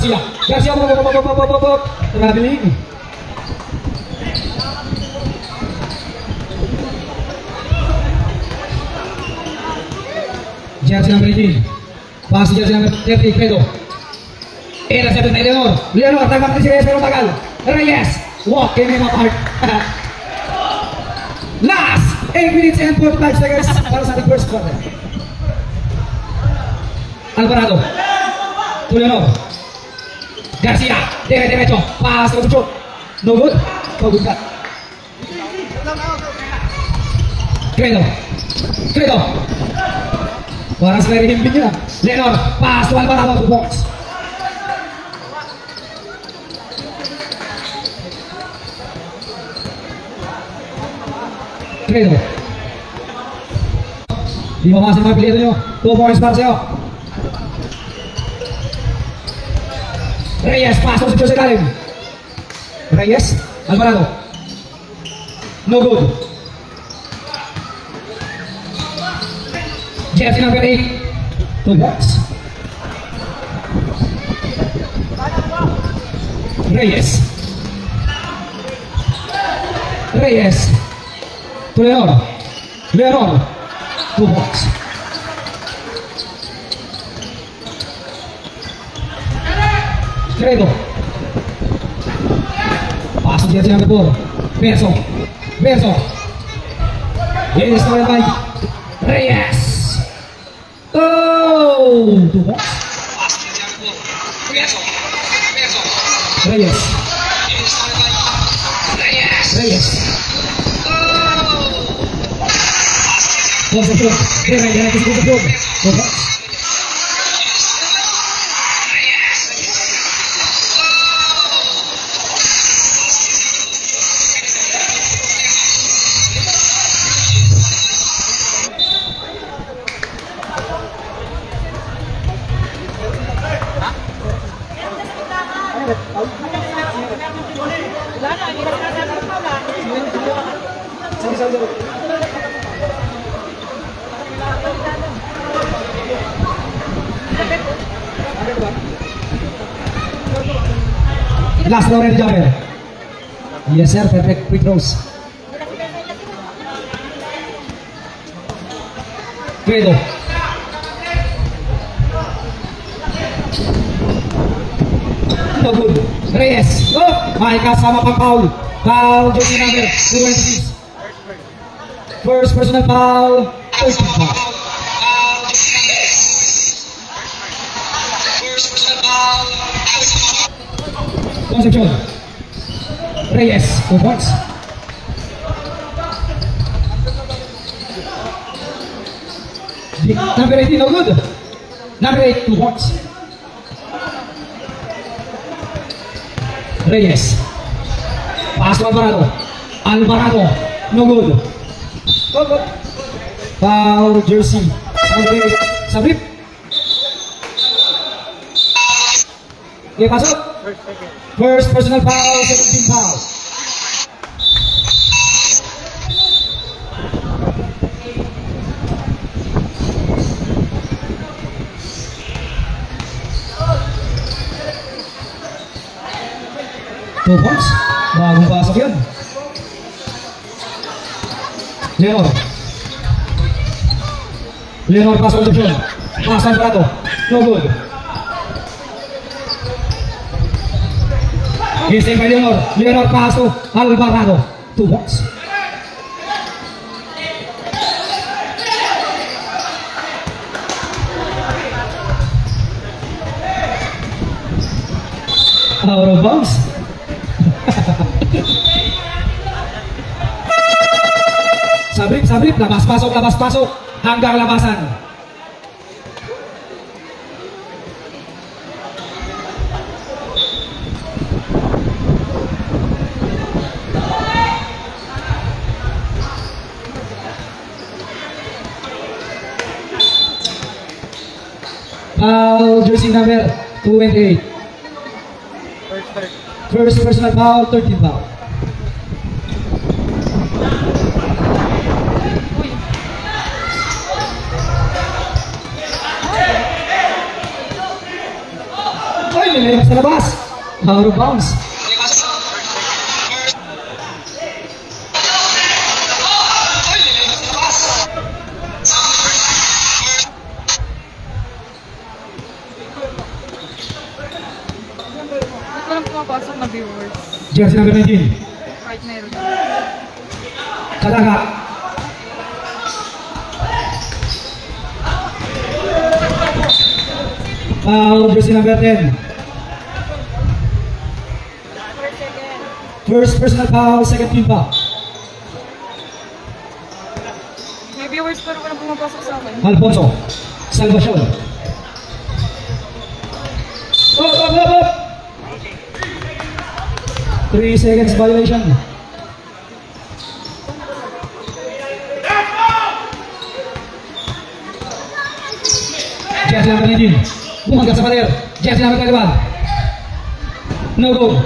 Garcia, traveling. Jersey number 18. Pass to jersey number 30, Credo. Intercepted by Leonor. Leonor, tangkap si Reyes pero tagal. Reyes, walking him apart. Last 8 minutes and 45 seconds para sa ating first quarter. Alvarado. To Leonor. Garcia, derecho, pass to Chucho. No good. No good cut. Credo. Waras dari himpingnya. Leonor, pass to Alvarado to box. Credo. Di bawah sama pilihan nyo. 2 points para sa'yo. Reyes, pass to Jose Kalim. Reyes, Alvarado. No good. Jersey number 8. 2 box. Reyes. To Leonor. 2 box. Credo. Pass to jersey number 4. Verso. Ini stolen by Reyes. Oh, 2 box. Pass to jersey number 4. Verso. Reyes. Posession. Reyes ke sebelah 2 box. Last Loren Jaber. Yes sir, perfect quick throws. Credo. No good. Reyes. Oh, may kasama pang foul. Foul jersey number 26. First personal foul. First personal foul. Concepcion. Reyes, 2 points. Number 18, no good. Number 8, 2 points. Reyes. Pass to Alvarado. No good. Foul jersey. Number 8, Sabrip. Okay, pasok. First personal foul, 17 foul. Two points. Bagong pasok yun. Leonor pass conception. Pass Alvarado. No good. Gising by Leonor pass to Alvarado. 2 points. Out of bounds. Sabrip, labas pasok hanggang labasan. Foul jersey number 28. First personal foul, 13 foul. Nililabas sa labas. Out of bounds. Ba't walang pumapasok na viewers? Jersey number 19. Right meron. Kadaga. Foul, jersey number 10. First personal foul, second team foul. May viewers pero walang pumapasok sa akin. Alfonso, Salvacion. Up. 3 seconds violation. Jersey number 19. Bumagat sa pader. Jersey number 21. No good.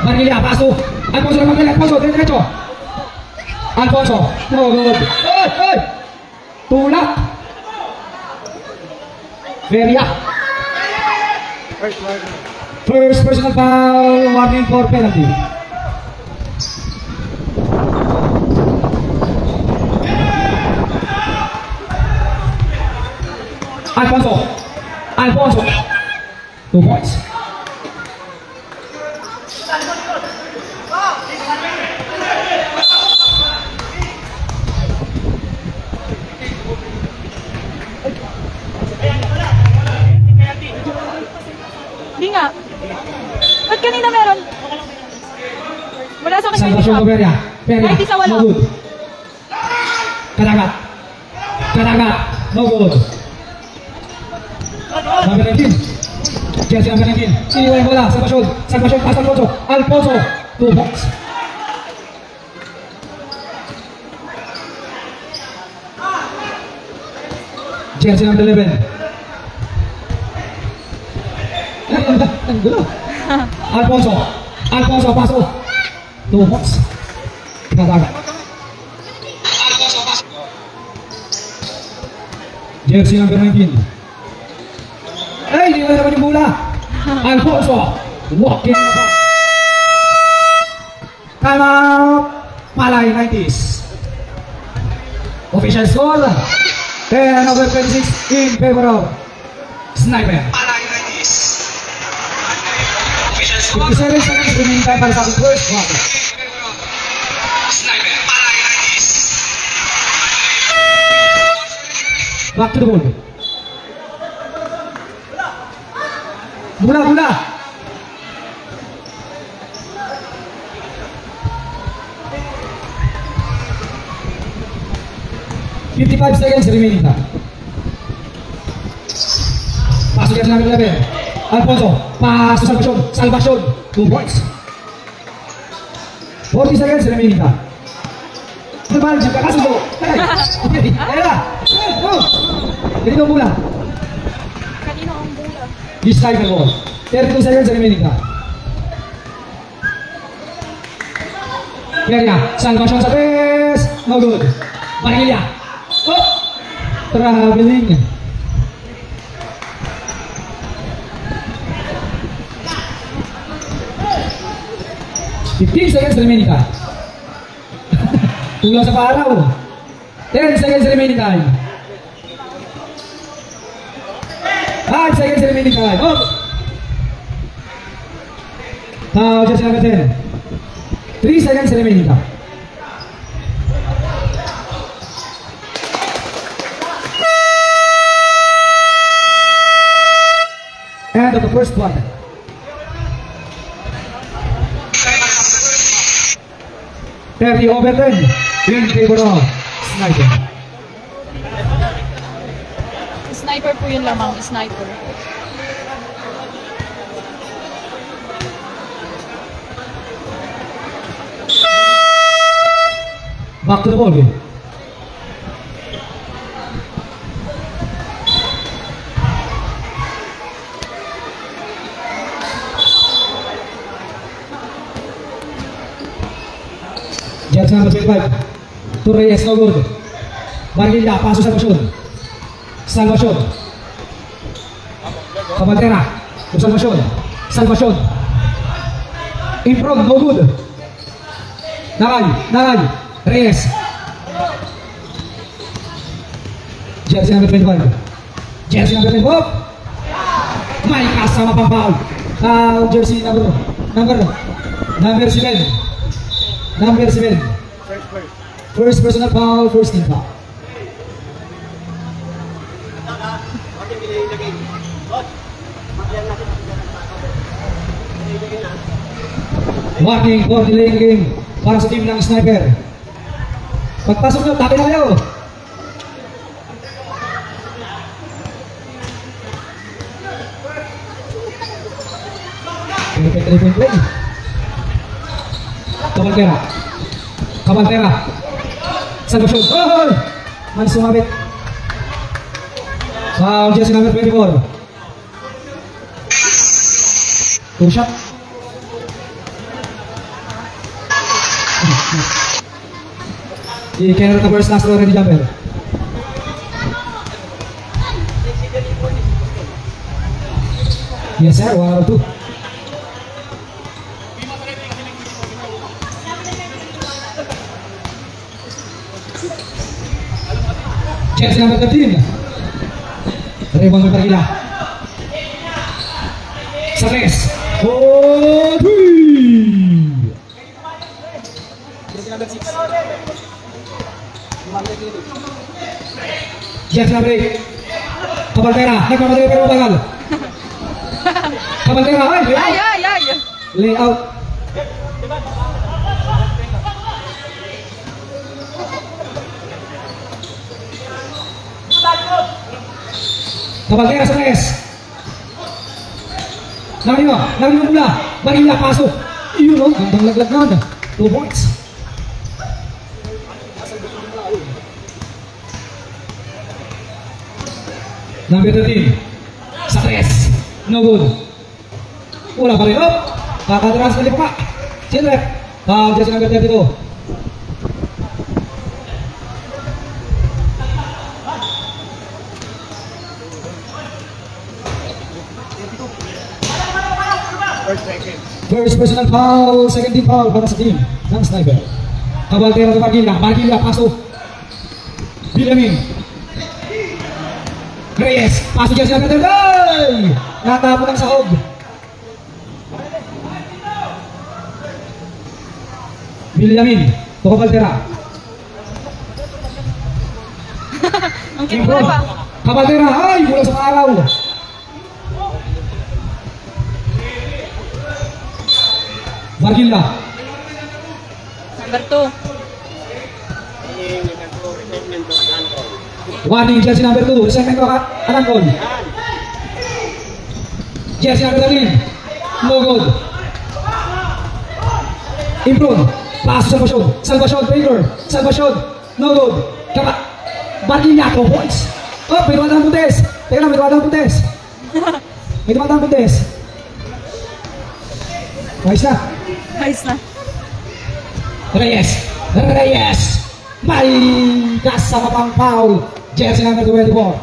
Margilia, paso. Alfonso na Margilia. Alfonso, diretso. Alfonso. No good. Ay! Tulak. Feria. First personal foul. Warning for penalty. Alfonso. 2 points. Hindi nga. Ba't kanina meron? Wala sa akin Salvacion ko Peria. Kahit isa wala. No good. Kadagat. No good. Number 19. Jersey number 19. Iniwan yung bola. Salvacion. Pass Alfonso. Alfonso. 2 points. Jersey number 11. Ang gulo. Alfonso. Paso. 2 points. Kadagat. Jersey number 19. Ay, di ba naman yung bola? Alfonso, walking. Time out. Palay 90s. Official score 10/26 in favor of Sniper. Palay 90s. Official score 57 seconds remaining time para sa ating first quarter. Sniper. Palay 90s. Back to the ball. Bola. 55 seconds remaining time. Pasok yan sa number 11. Alfonso, pass to Salvacion. 2 points. 40 seconds remaining time. Terbal, jika kasih tu. Ayolah. Go. Jadi dua bola. Kanina ang bola. This side the ball. 32 seconds remaining time. Peria, Salvacion sa base. No good. Margilia. Oh. Traveling. Fifteen seconds remaining time. Tulang sa paraw. 10 seconds remaining time. 5 seconds remaining time. Oh. Now just number 10. 3 seconds remaining time. End of the first quarter. The overtime in favor of Sniper. Sniper po yun lamang, sniper. Back to the ball game. Jets number 25. Torres no good. Margilia, paso Salvacion. Cabaltera. Salvacion. Salvacion. Improve, no good. Nakay. Reyes. Jersey number 25. Jersey number 25. May kasama pang foul. Jersey number 7. Number 7. First personal foul, first team foul. Warning for delaying game para sa team ng Sniper. Pagpasok nyo, tapin na kayo. Perfect 3-point play. Cabaltera. Salvacion. Oh! Man sumabit. Foul, jersey number 24. Two shot. He cannot recover last row ready jumper. Yes sir, 1 or 2. Jersey number 13. Rebound by Pargila. Sa 3. Oh, 3. Jersey number 8. Cabaltera. Nagmamadali pero bagal. Cabaltera. Ay. Layout. Cabaltera sa 3. Narinig mula. Barilla, pasok. Iyon o, gandang laglag naman. 2 points. Number 13. Sa 3. No good. Wala pa rin. Oh! Kakatras na lipa. Sinrep. Jersey number 32. First personal foul, second team foul para sa team ng Sniper. Cabaltera to Pargila, pasok. Bilamin. Reyes, pasok jersey number 30. Natapon ang sahog. Bilamin, to Cabaltera. Ang cute mo na pa. Cabaltera, ay, mula sa araw. Pargila. Number 2. Warning, jersey number 2. Second ko, Anangkol. Jersey number 13. No good. Improve. Pass sa Salvacion, Taylor. Salvacion. No good. Pargila, 2 points. Oh, may dumatang puntes. Teka lang, may dumatang puntes. Ayos na. Reyes. May kasama pang foul. Jersey number 24.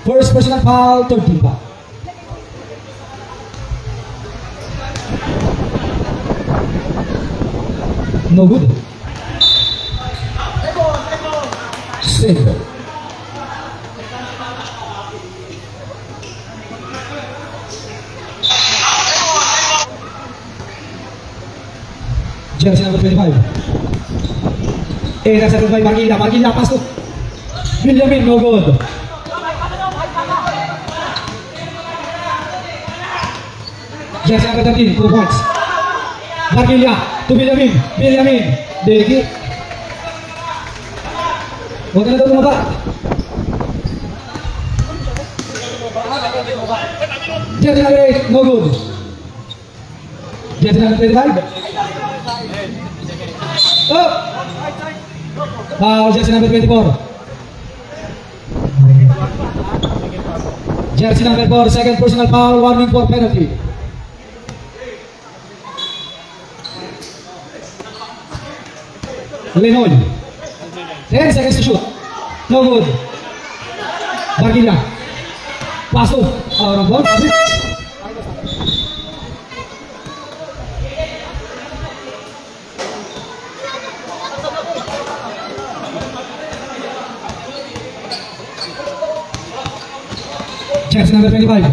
First personal foul, third team foul. No good. Save. Jersey number 25. Nasa 25 Pargila, pasok. Bilamin, no good. Jersey number 13, 2 points. Pargila, to Bilamin. Degi. Huwag na ito tumaba. Jersey number 8, no good. Jersey number 25. Oh! Foul, jersey number 24. Jersey number 4, second personal foul, warning for penalty. Lenoy. 10 seconds to shoot. No good. Pargila. Pasok. Out of bounds. Jersey number 25.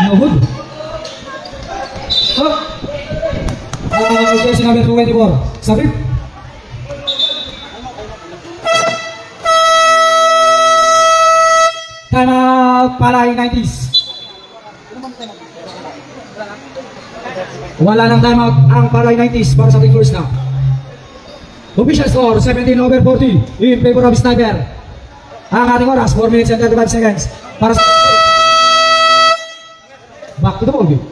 No good. Oh. Jersey number 24. Sabit. Time out, Palay 90s. Wala nang time out ang Palay 90s para sa first now. Official score 17/40 in favor of Sniper. Ang ating oras 4 minutes and 35 seconds para sa back to the ball game.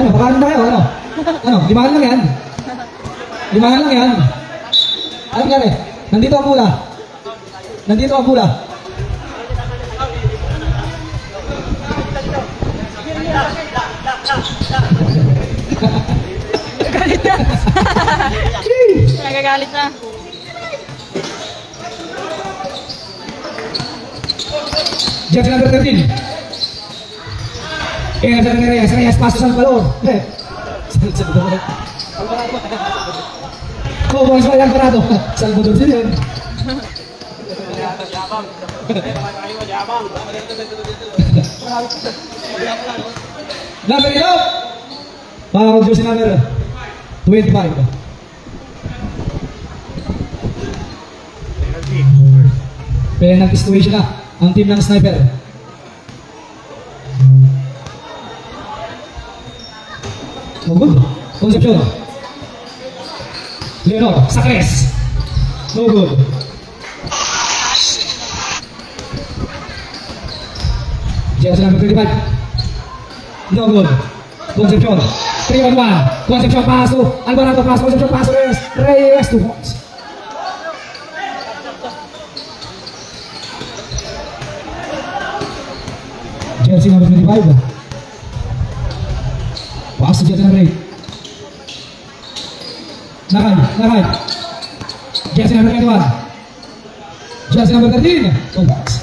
Ano, bakalan tayo, ano? Ano, limangan lang yan. Limangan lang yan. Ano nangyari? Nandito ang bola. Nandito ang bola. Nagagalit na. Nagagalit na. Jersey number 13. Reyes, paso sa balon. Oh, boys, ba yan parado? Salvador din yan. Number 11. Para jersey number 25. Penalty situation na ang team ng Sniper. No good. Concepcion. Leonor, Sacres. No good. Jersey number 25. No good. Concepcion. 3-on-1. Concepcion paso. Alvarado paso. Concepcion paso. Reyes 2 points. Jersey number 25. Pass to jersey number 8. Nakay. Jersey number 21. Jersey number 13. 2 points.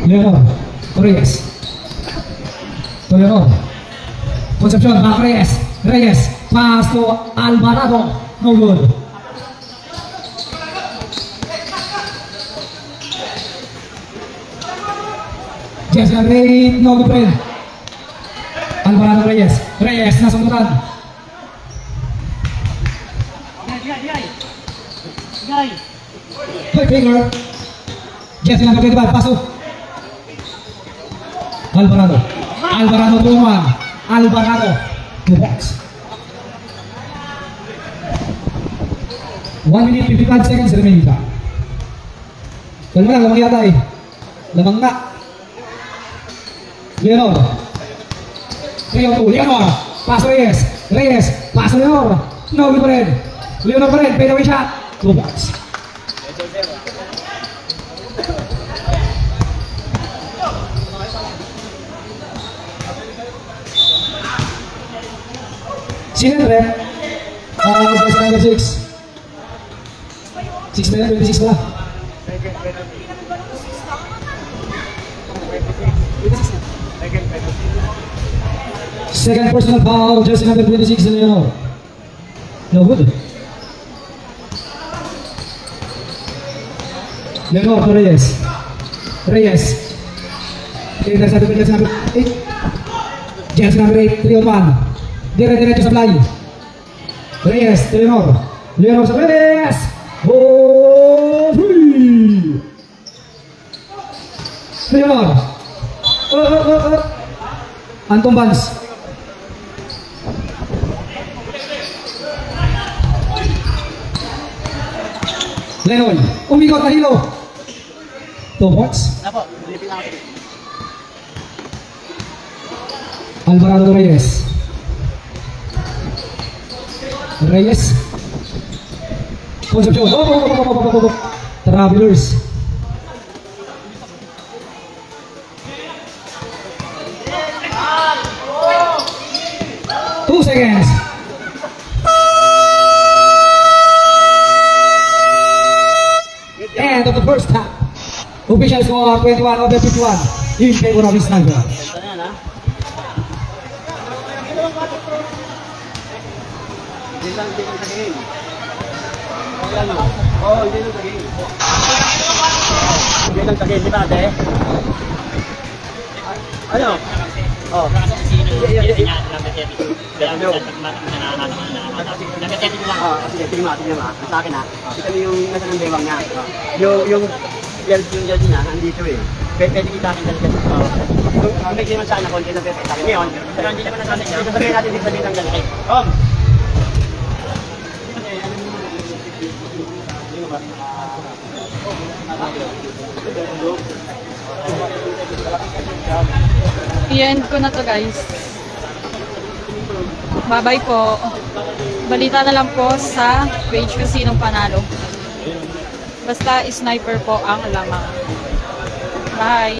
Leonor. Reyes. Leonor. Concepcion. Back Reyes. Pass to Alvarado. No good. Jersey number 8. No good friend. Alvarado Reyes nasundutan. High finger. Jersey number 25, pasok. Alvarado 2-1. Alvarado 2 points. 1 minute 55 seconds remaining pa. Kalma na, lamang yata eh. Lamang na. Leonor. 3-on-2. Leonor. Pass Reyes. Pass Leonor. No good pa rin. Leonor pa rin. Fade away shot. 2 points. Sino rin? Jersey number 6. 6 na yan, 26 pala. Second personal foul, jersey number 26, Leonor. No good. Leonor to Reyes. Jersey number 8. Jersey number 8, 3-on-1. Diretso sa play. Reyes, Leonor sa Reyes. Oh, free. Leonor. Anton Vance. Lenon, umikot na hilo. 2 points. Alvarado Reyes. Concepcion. Travelers. Two seconds. End of the first half. Official score 21/51. in favor of Sniper. Oh, hindi lang tagin. Hindi lang tagin, di ba ate? Ano? Oh. Sige, sa akin ha. Kita mo yung nasa ng bewang niya. Yung jersey niya, nandito eh. Pwede kita akin dalaga. Kung may naman sana, konti na pwede. Ngayon, pero hindi naman natin niya. Sabihin natin dito sabihin ng dalaga. I-end ko na to guys. Bye-bye po. Balita na lang po sa page kung sinong panalo. Basta sniper po ang lamang. Bye.